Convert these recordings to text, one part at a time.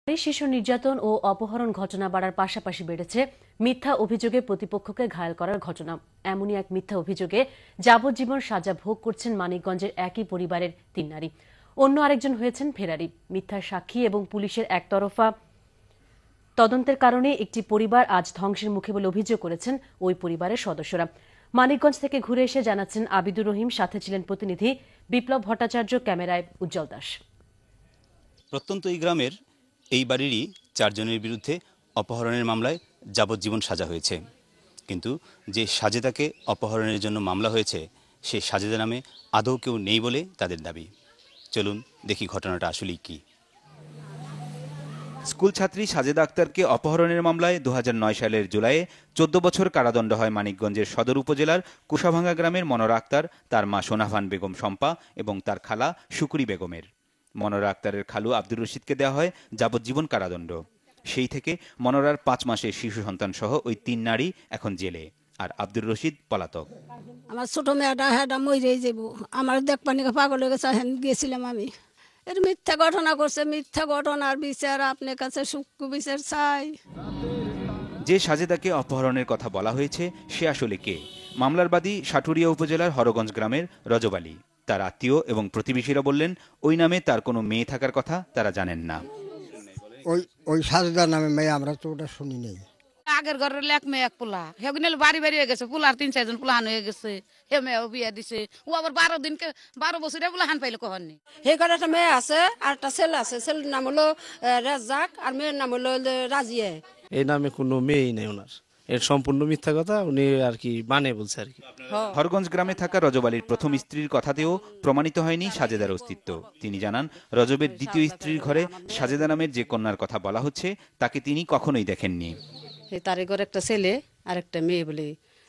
শিশু নির্যাতন ও অপহরণ ঘটনা বাড়ার পাশাপাশি বেড়েছে মিথ্যা অভিযোগে প্রতিপক্ষকে ঘায়েল করার ঘটনা। এমনই এক মিথ্যা অভিযোগে যাবজ্জীবন সাজা ভোগ করছেন মানিকগঞ্জের একই পরিবারের 3 নারী। অন্য আরেকজন হয়েছেন ফেরারি। মিথ্যা সাক্ষী এবং পুলিশের একতরফা তদন্তের কারণে একটি পরিবার আজ ধ্বংসের মুখে বলে অভিযোগ করেছেন ওই পরিবারের সদস্যরা। মানিকগঞ্জ থেকে ঘুরে এসে জানাচ্ছেন আবিদুর রহিম, সাথে ছিলেন প্রতিনিধি বিপ্লব ভট্টাচার্য, ক্যামেরায় উজ্জ্বল দাস। প্রত্যন্ত এই গ্রামের এই বাড়িরই 4 জনের বিরুদ্ধে অপহরণের মামলায় যাবজ্জীবন সাজা হয়েছে। কিন্তু যে সাজেদাকে অপহরণের জন্য মামলা হয়েছে সে সাজেদা নামে আদৌ কেউ নেই বলে তাদের দাবি। চলুন দেখি ঘটনাটা আসলেই কি। স্কুল ছাত্রী সাজেদা আক্তারকে অপহরণের মামলায় 2009 সালের জুলাইয়ে 14 বছর কারাদণ্ড হয় মানিকগঞ্জের সদর উপজেলার কুশাভাঙ্গা গ্রামের মনোরা আক্তার, তার মা সোনাভান বেগম শম্পা এবং তার খালা শুকুরি বেগমের। মনোরা আক্তারের খালু আব্দুর রশিদকে দেওয়া হয় যাবজ্জীবন কারাদণ্ড। সেই থেকে মনোরার 5 মাসের শিশু সন্তান সহ ওই 3 নারী এখন জেলে, আর আব্দুর রশিদ পলাতক। আমার ছোট মেয়েটা হ্যাঁ মরেই যাব, আমার দেখ পানি পাগল হয়ে গেছে। গিয়েছিলাম আমি, এর মিথ্যা ঘটনা করছে, মিথ্যা ঘটনার বিচার আপনার কাছে সূক্ষ্ম বিচার চাই। যে সাজেদাকে অপহরণের কথা বলা হয়েছে সে আসলে কে? মামলার বাদী সাটুরিয়া উপজেলার হরগঞ্জ গ্রামের রজব আলী। তার আত্মীয় এবং প্রতিবেশীরা বললেন ওই নামে তার কোনো মেয়ে থাকার কথা তারা জানেন না। ওই সাজেদার নামে মেয়ে আমরা তো ওটা শুনি নেই। আগের ঘরের এক মেয়ে এক পোলা, সেগুলো বাড়ি বাড়ি হয়ে গেছে, পোলার 3-4 জন পোলাহান হয়ে গেছে। হে মেয়েও বিয়ে দিছে, ও আবার 12 বছরে পোলাহান পাইলে কখন নেই। সেই ঘরে একটা মেয়ে আছে আর একটা ছেলে আছে, ছেলের নাম হলো রাজ্জাক আর মেয়ের নাম হলো রাজিয়া। এই নামে কোনো মেয়েই নেই ওনার, এর সম্পূর্ণ মিথ্যা কথা, উনি আর কি মানে বলছে আর কি। হরগঞ্জ গ্রামে থাকা রজব আলীর প্রথম স্ত্রীর কথাতেও প্রমাণিত হয়নি সাজেদার অস্তিত্ব। তিনি জানান রজবের দ্বিতীয় স্ত্রীর ঘরে সাজেদা নামের যে কন্যার কথা বলা হচ্ছে তাকে তিনি কখনোই দেখেননি। তার ঘরে একটা ছেলে আর একটা মেয়ে, বলে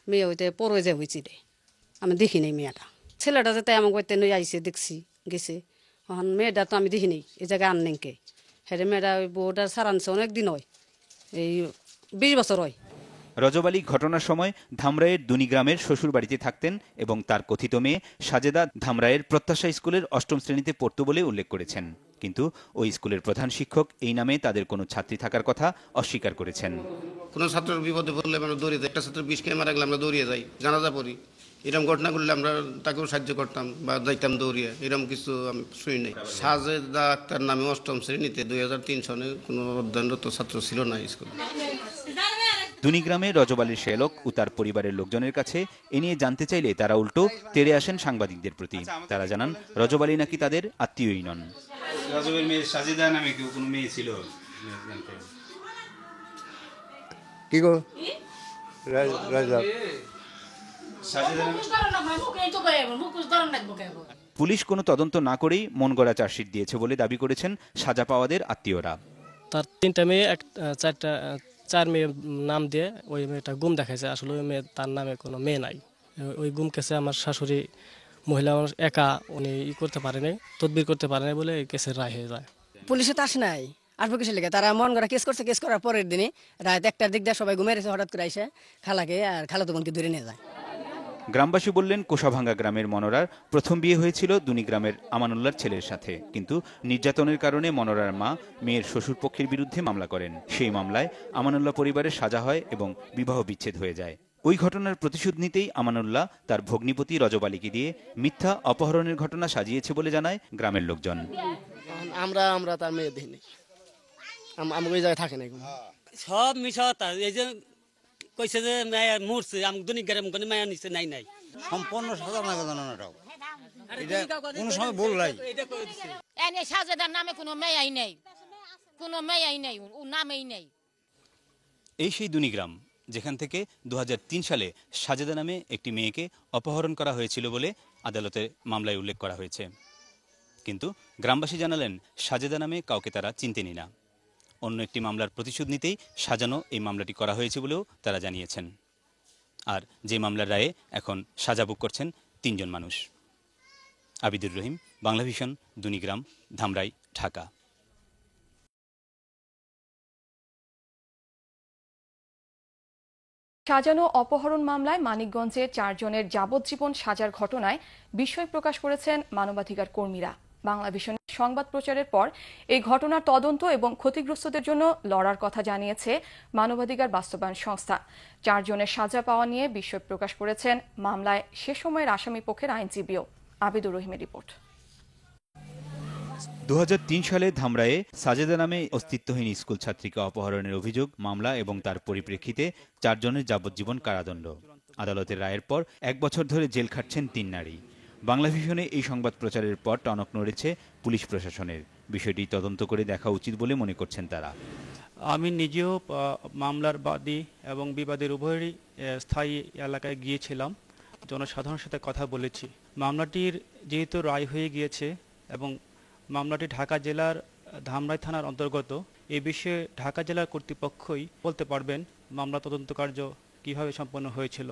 মেয়ে ওইতে পড়ে যে হয়েছি রে, আমি দেখি নেই মেয়েটা। ছেলেটা যাতে আমার বাড়িতে নই আইসে দেখছি গেছে, এখন মেয়েটা তো আমি দেখি নেই এই জায়গায় আনলেনকে। হ্যাঁ মেয়েটা ওই বউটার সারানছে অনেকদিন হয়, এই 20 বছর হয়। রজব আলী ঘটনার সময় ধামরাইয়ের দুনি গ্রামের শ্বশুর বাড়িতে থাকতেন এবং তার কথিত মেয়ে সাজেদা ধামরাইয়ের প্রত্যাশা স্কুলের 8ম শ্রেণীতে পড়তো বলে উল্লেখ করেছেন। কিন্তু ওই স্কুলের প্রধান শিক্ষক এই নামে তাদের কোনো ছাত্রী থাকার কথা অস্বীকার করেছেন। কোনো ছাত্রের বিপদে পড়লে আমরা দৌড়িয়ে যাই, একটা ছাত্র 20 কে মারা গেলে আমরা দৌড়িয়ে যাই, জানাজা পড়ি। এরকম ঘটনা করলে আমরা তাকেও সাহায্য করতাম বা যাইতাম দৌড়িয়ে, এরকম কিছু আমি শুনি নাই। সাজেদা আক্তার নামে 8ম শ্রেণীতে 2003 সনে কোনো অধ্যয়নরত ছাত্র ছিল না স্কুলে। দুনি গ্রামে রজব আলীর শ্যালক ও তার পরিবারের লোকজনের কাছে এ নিয়ে জানতে চাইলে তারা উল্টো তেড়ে আসেন সাংবাদিকদের প্রতি। তারা জানান রজব আলী নাকি তাদের আত্মীয়ই নন। রজবের মেয়ে সাজেদা নামে কেউ কোনো মেয়ে ছিল? কি গো পুলিশ কোনো তদন্ত না করেই মন গড়া চার্জশিট দিয়েছে বলে দাবি করেছেন সাজা পাওয়াদের আত্মীয়রা। তার 3টা মেয়ে 4 মেয়ে নাম দিয়ে ওই মেয়েটা গুম দেখাইছে, আসলে ওই মেয়ে তার নামে কোনো মেয়ে নাই। ওই গুম কেসে আমার শাশুড়ি মহিলা একা উনি করতে পারেনি, তদবির করতে পারেনি বলে এই কেসের রায় হয়ে যায়। পুলিশে তো আসে নাই, আসবো কিসের লেগে? তারা মন করা কেস করছে, কেস করার পরের দিনে রাত 1টার দিক দিয়ে সবাই ঘুমিয়ে গেছে, হঠাৎ করে আইসে খালাকে আর খালাতো বোনকে ধরে নিয়ে যায়। গ্রামবাসী বললেন কোষাভাঙ্গা গ্রামের মনোরার প্রথম বিয়ে হয়েছিল দুনি গ্রামের আমানুল্লাহর ছেলের সাথে, কিন্তু নির্যাতনের কারণে মনোরার মা মেয়ের শ্বশুরপক্ষের বিরুদ্ধে মামলা করেন। সেই মামলায় আমানুল্লাহ পরিবারের সাজা হয় এবং বিবাহ বিচ্ছেদ হয়ে যায়। ওই ঘটনার প্রতিশোধ নিতেই আমানুল্লাহ তার ভগ্নিপতি রজব আলীকে দিয়ে মিথ্যা অপহরণের ঘটনা সাজিয়েছে বলে জানায় গ্রামের লোকজন। আমরা তার মেয়ে দেখিনি, আমাকে ওই জায়গায় থাকে না, সব মিশা। এই যে কইছে যে মায়া মরছে, আমি দুনি গ্রাম কোন মায়া নিছে নাই নাই, সম্পূর্ণ সাজানো ঘটনাটাও এটা কোনো সময় ভুল নাই। এনে সাজেদার নামে কোনো মেয়াই নেই, কোনো মেয়াই নেই, ও নামেই নেই। এই সেই দুনি গ্রাম যেখান থেকে 2003 সালে সাজেদা নামে একটি মেয়েকে অপহরণ করা হয়েছিল বলে আদালতে মামলায় উল্লেখ করা হয়েছে। কিন্তু গ্রামবাসী জানালেন সাজেদা নামে কাউকে তারা চিনতেনই না। অন্য একটি মামলার প্রতিশোধ নিতেই সাজানো এই মামলাটি করা হয়েছে বলেও তারা জানিয়েছেন। আর যে মামলার রায়ে এখন সাজা ভোগ করছেন 3 জন মানুষ। আবিদুর রহিম, বাংলাভিশন, দুনিগ্রাম, ধামরাই, ঢাকা। সাজানো অপহরণ মামলায় মানিকগঞ্জে 4 জনের যাবজ্জীবন সাজার ঘটনায় বিস্ময় প্রকাশ করেছেন মানবাধিকার কর্মীরা। বাংলাভিশনের সংবাদ প্রচারের পর এই ঘটনার তদন্ত এবং ক্ষতিগ্রস্তদের জন্য লড়ার কথা জানিয়েছে মানবাধিকার বাস্তবায়ন সংস্থা। 4 জনের সাজা পাওয়া নিয়ে বিস্ময় প্রকাশ করেছেন মামলায় সে সময়ের আসামি পক্ষের আইনজীবীও। আবিদুর রহিমের রিপোর্ট। 2003 সালে ধামরায়ে সাজেদা নামে অস্তিত্বহীন স্কুল ছাত্রীকে অপহরণের অভিযোগ মামলা এবং তার পরিপ্রেক্ষিতে 4 জনের যাবজ্জীবন কারাদণ্ড। আদালতের রায়ের পর 1 বছর ধরে জেল খাটছেন 3 নারী। বাংলাভিশনে এই সংবাদ প্রচারের পর টনক নড়েছে পুলিশ প্রশাসনের। বিষয়টি তদন্ত করে দেখা উচিত বলে মনে করছেন তারা। আমি নিজেও মামলার বাদী এবং বিবাদের উভয়েরই স্থায়ী এলাকায় গিয়েছিলাম, জনসাধারণের সাথে কথা বলেছি। মামলাটির যেহেতু রায় হয়ে গিয়েছে এবং মামলাটি ঢাকা জেলার ধামরাই থানার অন্তর্গত, এই বিষয়ে ঢাকা জেলার কর্তৃপক্ষই বলতে পারবেন মামলা তদন্ত কার্য কিভাবে সম্পন্ন হয়েছিল।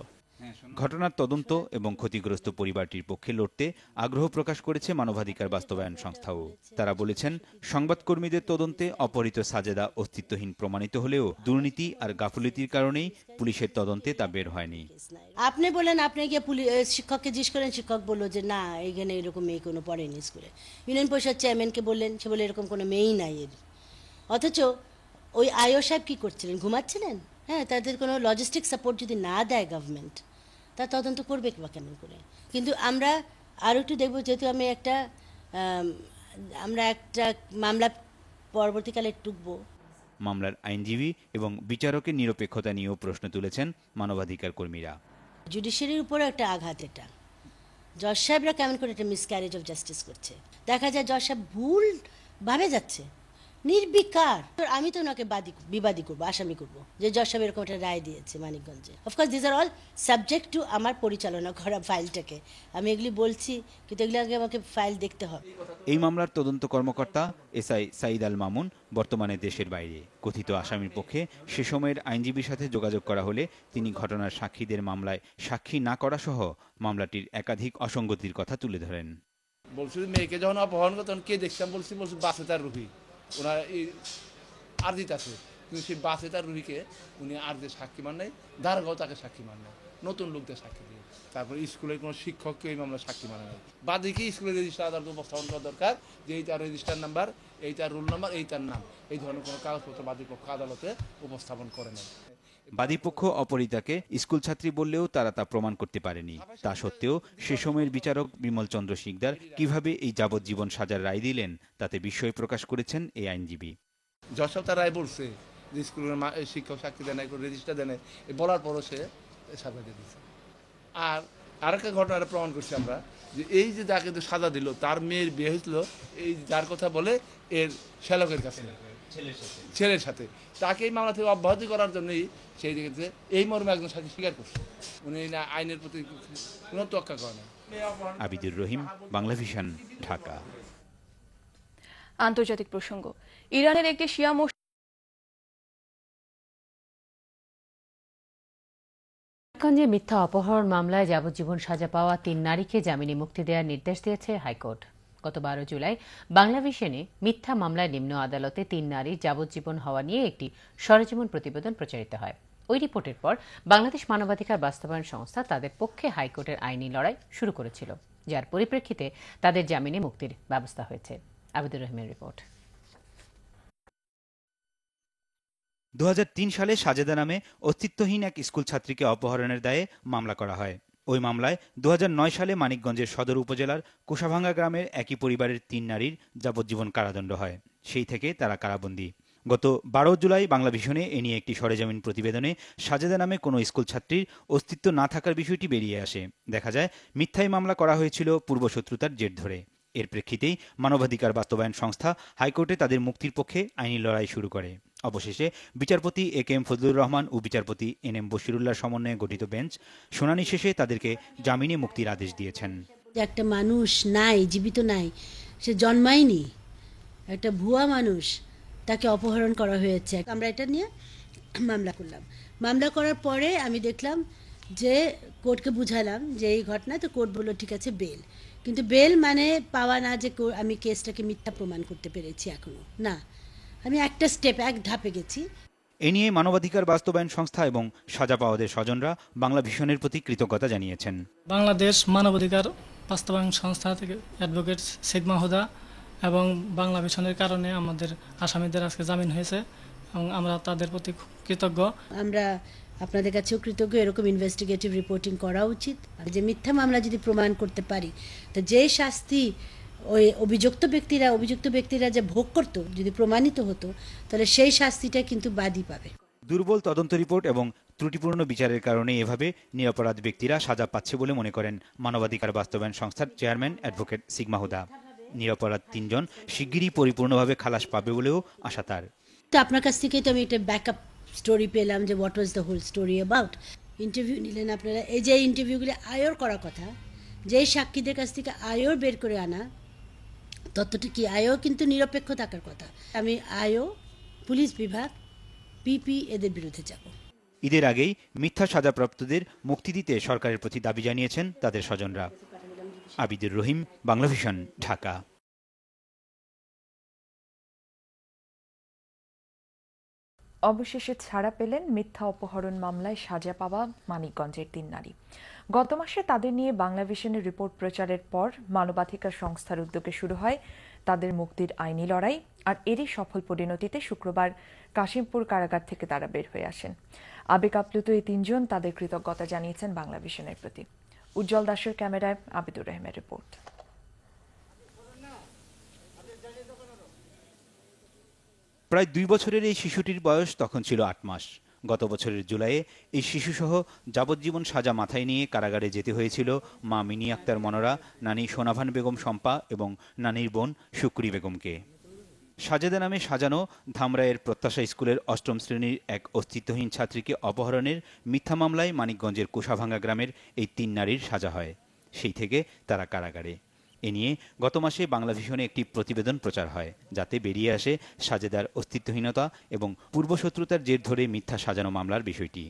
ঘটনার তদন্ত এবং ক্ষতিগ্রস্ত পরিবারটির পক্ষে লড়তে আগ্রহ প্রকাশ করেছে মানবাধিকার বাস্তবায়ন সংস্থাও। তারা বলেছেন, সংবাদকর্মীদের তদন্তে অপহৃত সাজেদা অস্তিত্বহীন প্রমাণিত হলেও দুর্নীতি আর গাফুলতির কারণেই পুলিশের তদন্তে তা বের হয়নি। আপনি বলেন, আপনি গিয়ে শিক্ষককে জিজ্ঞেস করেন, শিক্ষক বললো যে না, এইখানে এরকম মেয়ে কোনো পড়েনি স্কুলে। ইউনিয়ন পরিষদ চেয়ারম্যানকে বললেন, সে বলে এরকম কোনো মেয়েই নাই এর। অথচ ওই আইও সাহেব কী করছিলেন? ঘুমাচ্ছিলেন। হ্যাঁ, তাদের কোনো লজিস্টিক সাপোর্ট যদি না দেয় গভর্নমেন্ট, তা তদন্ত করবে বা কেমন করে? কিন্তু আমরা আরও একটু দেখব, যেহেতু আমরা একটা মামলা পরবর্তীকালে টুকবো। মামলার আইনজীবী এবং বিচারকের নিরপেক্ষতা নিয়েও প্রশ্ন তুলেছেন মানবাধিকার কর্মীরা। জুডিশিয়ারির উপরে একটা আঘাত এটা। জজ সাহেবরা কেমন করে একটা মিসক্যারেজ অফ জাস্টিস করছে। দেখা যায় জজ সাহেব ভুলভাবে যাচ্ছে, নির্বিকার। আমি তো ওনাকে বিবাদী করবো, আসামি করবো যে জজ সাহেব এরকম একটা রায় দিয়েছে মানিকগঞ্জে। Of course this are all subject to আমার পরিচালনা করা ফাইলটাকে। আমি এগুলি বলছি, কিন্তু এগুলি আগে আমাকে ফাইল দেখতে হবে। এই মামলার তদন্ত কর্মকর্তা এসআই সাইদ আল মামুন বর্তমানে দেশের বাইরে। কথিত আসামির পক্ষে সে সময়ের আইনজীবীর সাথে যোগাযোগ করা হলে তিনি ঘটনার সাক্ষীদের মামলায় সাক্ষী না করা সহ মামলাটির একাধিক অসঙ্গতির কথা তুলে ধরেন। বলছি মেয়েকে যখন অপহরণ করে তখন কে দেখতাম, বলছি বাসে তার রুহি ওনার এই আরজিত আছে, কিন্তু সেই বাসে তার রুহিকে উনি আরজে সাক্ষী মান নেই, দারগাঁও তাকে সাক্ষী মান নেই, নতুন লোকদের সাক্ষী দিয়ে। তারপরে স্কুলের কোনো শিক্ষককে এই মামলা সাক্ষী মানে নেই। বাদিকে স্কুলের রেজিস্টার আদালত উপস্থাপন করা দরকার যে এই তার রেজিস্টার নাম্বার, এই তার রোল নাম্বার, এই তার নাম, এই ধরনের কোনো কাগজপত্র বাদীপক্ষ আদালতে উপস্থাপন করে না। বাদীপক্ষ অপহৃতাকে স্কুল ছাত্রী বললেও তারা তা প্রমাণ করতে পারেনি। তা সত্ত্বেও সে সময়ের বিচারক বিমল চন্দ্র শিকদার কিভাবে এই যাবজ্জীবন সাজার রায় দিলেন তাতে বিস্ময় প্রকাশ করেছেন এই আইনজীবী। জজ সাহেব তার রায় বলছে যে স্কুলের শিক্ষক সাক্ষী দেয় না, রেজিস্টার দেয় না, বলার পরও সে সাজা দিয়ে দিচ্ছে। আর আরেকটা ঘটনা প্রমাণ করছি আমরা যে এই যে যাকে সাজা দিল তার মেয়ের বিয়ে হয়েছিল এই যার কথা বলে এর শ্যালকের কাছে, ছেলের সাথে। তাকে এই মামলা থেকে অব্যাহতি করার জন্যই সেই দিকে এই মর্মে একজন সাক্ষী স্বীকার করছে। উনি আইনের প্রতি কোনো তোয়াক্কা করে না। আবিদুর রহিম, বাংলাভিশন, ঢাকা। আন্তর্জাতিক প্রসঙ্গ। ইরানের একটি শিয়া মানিকগঞ্জে মিথ্যা অপহরণ মামলায় যাবজ্জীবন সাজা পাওয়া 3 নারীকে জামিনে মুক্তি দেওয়ার নির্দেশ দিয়েছে হাইকোর্ট। গত 12 জুলাই বাংলাভিশনে মিথ্যা মামলায় নিম্ন আদালতে 3 নারীর যাবজ্জীবন হওয়া নিয়ে একটি সরেজমিন প্রতিবেদন প্রচারিত হয়। ওই রিপোর্টের পর বাংলাদেশ মানবাধিকার বাস্তবায়ন সংস্থা তাদের পক্ষে হাইকোর্টের আইনি লড়াই শুরু করেছিল, যার পরিপ্রেক্ষিতে তাদের জামিনে মুক্তির ব্যবস্থা হয়েছে। আবিদুর রহিমের রিপোর্ট। 2003 সালে সাজেদা নামে অস্তিত্বহীন এক স্কুল ছাত্রীকে অপহরণের দায়ে মামলা করা হয়। ওই মামলায় 2009 সালে মানিকগঞ্জের সদর উপজেলার কোষাভাঙ্গা গ্রামের একই পরিবারের 3 নারীর যাবজ্জীবন কারাদণ্ড হয়। সেই থেকে তারা কারাবন্দী। গত 12 জুলাই বাংলাভিশনে এ নিয়ে একটি সরেজমিন প্রতিবেদনে সাজেদা নামে কোনো স্কুল ছাত্রীর অস্তিত্ব না থাকার বিষয়টি বেরিয়ে আসে। দেখা যায় মিথ্যায় মামলা করা হয়েছিল পূর্বশত্রুতার জের ধরে। এর প্রেক্ষিতেই মানবাধিকার বাস্তবায়ন সংস্থা হাইকোর্টে তাদের মুক্তির পক্ষে আইনি লড়াই শুরু করে। অবশেষে বিচারপতি এ.কে.এম. ফজলুর রহমান ও বিচারপতি এন.এম. বশিরুল্লাহর সমন্বয়ে গঠিত বেঞ্চ শুনানি শেষে তাদেরকে জামিনে মুক্তির আদেশ দিয়েছেন। একটা মানুষ নাই, জীবিত নাই, সে জন্মায়নি, একটা ভুয়া মানুষ, তাকে অপহরণ করা হয়েছে। আমরা এটা নিয়ে মামলা করলাম। মামলা করার পরে আমি দেখলাম যে কোর্টকে বুঝালাম যে এই ঘটনা, তো কোর্ট বলল ঠিক আছে বেল। কিন্তু বেল মানে পাওয়া না যে আমি কেসটাকে মিথ্যা প্রমাণ করতে পেরেছি, এখনো না। আমি একটা স্টেপ, এক ধাপে গেছি। এ নিয়ে মানবাধিকার বাস্তবায়ন সংস্থা এবং সাজা পাওয়াদের স্বজনরা বাংলাভিশনের প্রতি কৃতজ্ঞতা জানিয়েছেন। বাংলাদেশ মানবাধিকার বাস্তবায়ন সংস্থা থেকে অ্যাডভোকেট শেখ মাহুদা এবং বাংলা ভিশনের কারণে আমাদের আসামিদের আজকে জামিন হয়েছে এবং আমরা তাদের প্রতি কৃতজ্ঞ। আমরা আপনাদের কাছেও কৃতজ্ঞ। এরকম ইনভেস্টিগেটিভ রিপোর্টিং করা উচিত। আর যে মিথ্যা মামলা যদি প্রমাণ করতে পারি, তো যে শাস্তি ওই অভিযুক্ত ব্যক্তিরা যে ভোগ করতো যদি প্রমাণিত হতো, তাহলে সেই শাস্তিটা কিন্তু বাদী পাবে। দুর্বল তদন্ত রিপোর্ট এবং ত্রুটিপূর্ণ বিচারের কারণে এভাবে নিরপরাধ ব্যক্তিরা সাজা পাচ্ছে বলে মনে করেন মানবাধিকার বাস্তবায়ন সংস্থার চেয়ারম্যান অ্যাডভোকেট সিগমা হুদা। নিরপরাধ 3 জন শিগগিরই পরিপূর্ণভাবে খালাস পাবে বলেও আশা তার। তো আপনার কাছ থেকেই তো আমি একটা ব্যাকআপ স্টোরি পেলাম যে what was the whole story about. Interview নিলেন আপনারা, এই যে ইন্টারভিউগুলি আয়র করা কথা, যে সাক্ষীদের কাছ থেকে আয়র বের করে আনা, তথ্যটি কি আয়ও কিন্তু নিরপেক্ষ থাকার কথা। আমি আয়ও, পুলিশ বিভাগ, পিপি এদের বিরুদ্ধে যাব। ঈদের আগেই মিথ্যা সাজাপ্রাপ্তদের মুক্তি দিতে সরকারের প্রতি দাবি জানিয়েছেন তাদের স্বজনরা। আবিদুর রহিম, বাংলা ভিশন, ঢাকা। অবশেষে ছাড়া পেলেন মিথ্যা অপহরণ মামলায় সাজা পাওয়া মানিকগঞ্জের 3 নারী। গত মাসে তাদের নিয়ে বাংলা ভিশনের রিপোর্ট প্রচারের পর মানবাধিকার সংস্থার উদ্যোগে শুরু হয় তাদের মুক্তির আইনি লড়াই। আর এরই সফল পরিণতিতে শুক্রবার কাশিমপুর কারাগার থেকে তারা বের হয়ে আসেন। আবেগ আপ্লুত এই 3 জন তাদের কৃতজ্ঞতা জানিয়েছেন বাংলা ভিশনের প্রতি। উজ্জ্বল দাসের ক্যামেরায় আবিদুর রহমের রিপোর্ট। প্রায় 2 বছরের এই শিশুটির বয়স তখন ছিল 8 মাস। গত বছরের জুলাইয়ে এই শিশুসহ যাবজ্জীবন সাজা মাথায় নিয়ে কারাগারে যেতে হয়েছিল মা মিনি আক্তার মনোরা, নানি সোনাভান বেগম শম্পা এবং নানির বোন শুক্রি বেগমকে। সাজেদা নামে সাজানো ধামরাইয়ের প্রত্যাশা স্কুলের 8ম শ্রেণীর এক অস্তিত্বহীন ছাত্রীকে অপহরণের মিথ্যা মামলায় মানিকগঞ্জের কোষাভাঙ্গা গ্রামের এই 3 নারীর সাজা হয়। সেই থেকে তারা কারাগারে। এ নিয়ে গত মাসে বাংলা ভিশনে একটি প্রতিবেদন প্রচার হয়, যাতে বেরিয়ে আসে সাজেদার অস্তিত্বহীনতা এবং পূর্বশত্রুতার জের ধরে মিথ্যা সাজানো মামলার বিষয়টি।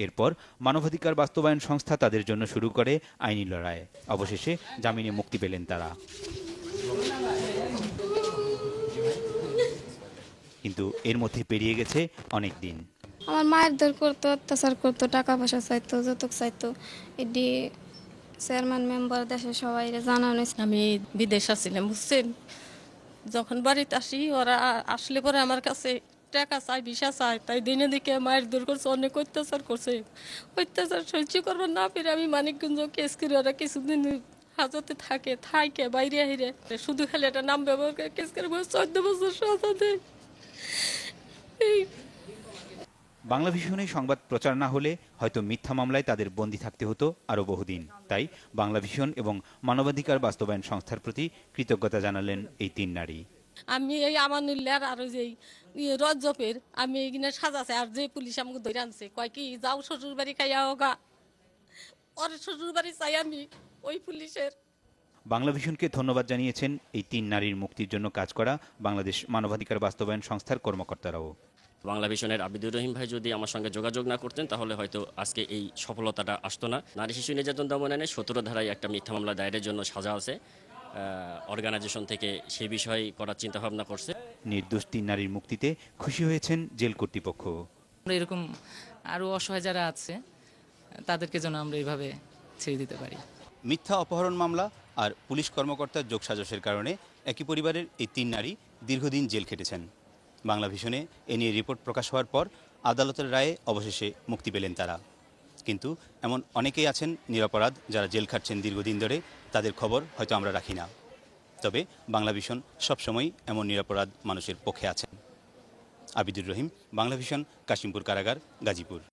এরপর মানবাধিকার বাস্তবায়ন সংস্থা তাদের জন্য শুরু করে আইনি লড়াই। অবশেষে জামিনে মুক্তি পেলেন তারা। কিন্তু এর মধ্যে পেরিয়ে গেছে অনেক দিন। আমার মায়ের দর করতো, অত্যাচার করতো, টাকা পয়সা চাইতো, যৌতুক চাইতো। এটি চেয়ারম্যান মেম্বার দেশের সবাই জানানো। আমি বিদেশ আসছিলাম, বুঝছেন। যখন বাড়িতে আসি ওরা আসলে পরে আমার কাছে টাকা চাই, ভিসা চাই। তাই দিনে দিকে মায়ের দূর করছে, অনেক অত্যাচার করছে। অত্যাচার সহ্য করবার না পেরে আমি মানিকগঞ্জ কেস করি। ওরা কিছুদিন হাজতে থাকে বাইরে হিরে শুধু খালি একটা নাম ব্যবহার করে কেস করে 14 বছর সাজা দেয়। বাংলা ভিশনে সংবাদ প্রচার না হলে হয়তো মিথ্যা মামলায় তাদের বন্দী থাকতে হতো আরও বহুদিন। তাই বাংলা ভিশন এবং মানবাধিকার বাস্তবায়ন সংস্থার প্রতি কৃতজ্ঞতা জানালেন এই 3 নারী। আমি এই আমানুল্লাহর আর যেই রজপের আমি এইখানে সাজাছে। আর যে পুলিশ আমাকে ধরে আনছে, কয় কি যাও শ্বশুর বাড়ি খাইয়া হোগা, ওর শ্বশুর বাড়ি চাই আমি ওই পুলিশের। বাংলা ভিশনকে ধন্যবাদ জানিয়েছেন এই 3 নারীর মুক্তির জন্য কাজ করা বাংলাদেশ মানবাধিকার বাস্তবায়ন সংস্থার কর্মকর্তারাও। বাংলা ভিশনের আবিদুর রহিম ভাই যদি আমার সঙ্গে যোগাযোগ না করতেন, তাহলে হয়তো আজকে এই সফলতাটা আসতো না। নারী শিশু নির্যাতন দমন আইনে 17 ধারায় একটা মিথ্যা মামলা দায়েরের জন্য সাজা আছে। অর্গানাইজেশন থেকে সেই বিষয়ে করার চিন্তা ভাবনা করছে। নির্দোষ 3 নারীর মুক্তিতে খুশি হয়েছেন জেল কর্তৃপক্ষ। এরকম আরো অসহায় যারা আছে তাদেরকে যেন আমরা এইভাবে ছেড়ে দিতে পারি। মিথ্যা অপহরণ মামলা আর পুলিশ কর্মকর্তার যোগসাজশের কারণে একই পরিবারের এই 3 নারী দীর্ঘদিন জেল খেটেছেন। বাংলা ভিশনে এ নিয়ে রিপোর্ট প্রকাশ হওয়ার পর আদালতের রায়ে অবশেষে মুক্তি পেলেন তারা। কিন্তু এমন অনেকেই আছেন নিরপরাধ, যারা জেল খাটছেন দীর্ঘদিন ধরে। তাদের খবর হয়তো আমরা রাখি না। তবে বাংলা ভিশন সবসময় এমন নিরপরাধ মানুষের পক্ষে আছেন। আবিদুর রহিম, বাংলা ভিশন, কাশিমপুর কারাগার, গাজীপুর।